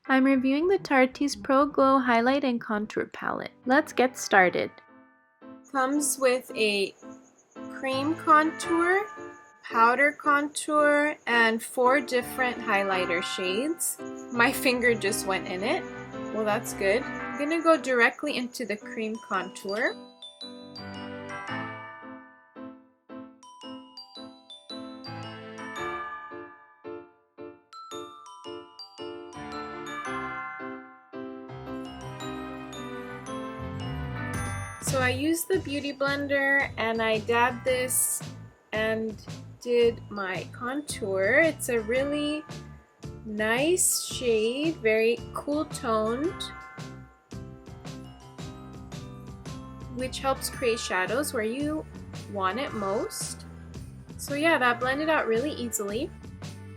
I'm reviewing the Tarteist Pro Glow Highlight and Contour Palette. Let's get started. Comes with a cream contour, powder contour, and 4 different highlighter shades. My finger just went in it. Well, that's good. I'm gonna go directly into the cream contour. So I used the beauty blender and I dabbed this and did my contour. It's a really nice shade, very cool toned, which helps create shadows where you want it most. So yeah, that blended out really easily.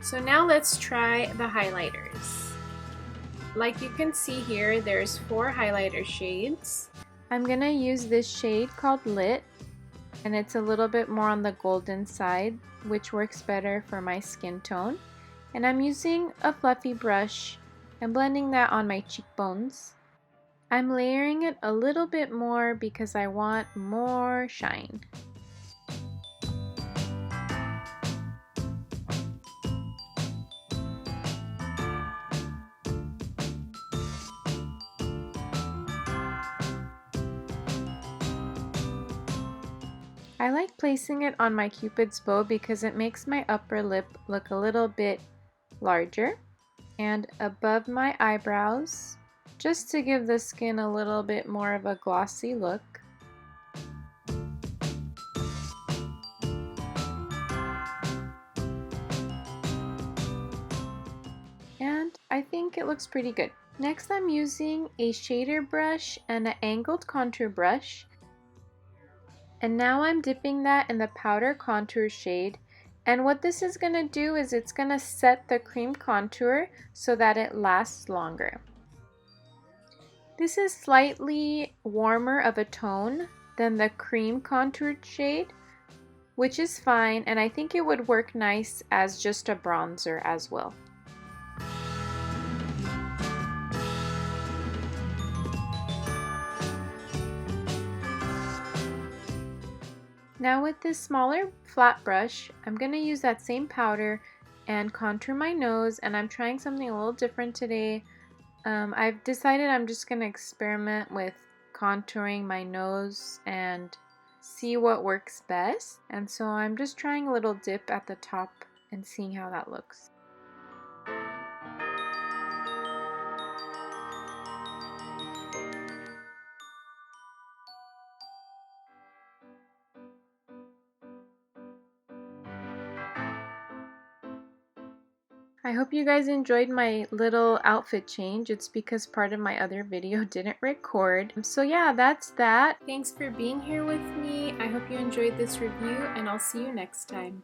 So now let's try the highlighters. Like you can see here, there's 4 highlighter shades. I'm gonna use this shade called Lit, and it's a little bit more on the golden side, which works better for my skin tone. And I'm using a fluffy brush and blending that on my cheekbones. I'm layering it a little bit more because I want more shine. I like placing it on my Cupid's bow because it makes my upper lip look a little bit larger, and above my eyebrows, just to give the skin a little bit more of a glossy look. And I think it looks pretty good. Next, I'm using a shader brush and an angled contour brush. And now I'm dipping that in the powder contour shade, and what this is going to do is it's going to set the cream contour so that it lasts longer. This is slightly warmer of a tone than the cream contoured shade, which is fine, and I think it would work nice as just a bronzer as well. Now with this smaller flat brush, I'm going to use that same powder and contour my nose, and I'm trying something a little different today. I've decided I'm just going to experiment with contouring my nose and see what works best. And so I'm just trying a little dip at the top and seeing how that looks. I hope you guys enjoyed my little outfit change. It's because part of my other video didn't record. So yeah, that's that. Thanks for being here with me. I hope you enjoyed this review, and I'll see you next time.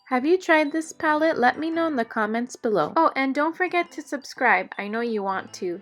Have you tried this palette? Let me know in the comments below. Oh, and don't forget to subscribe. I know you want to.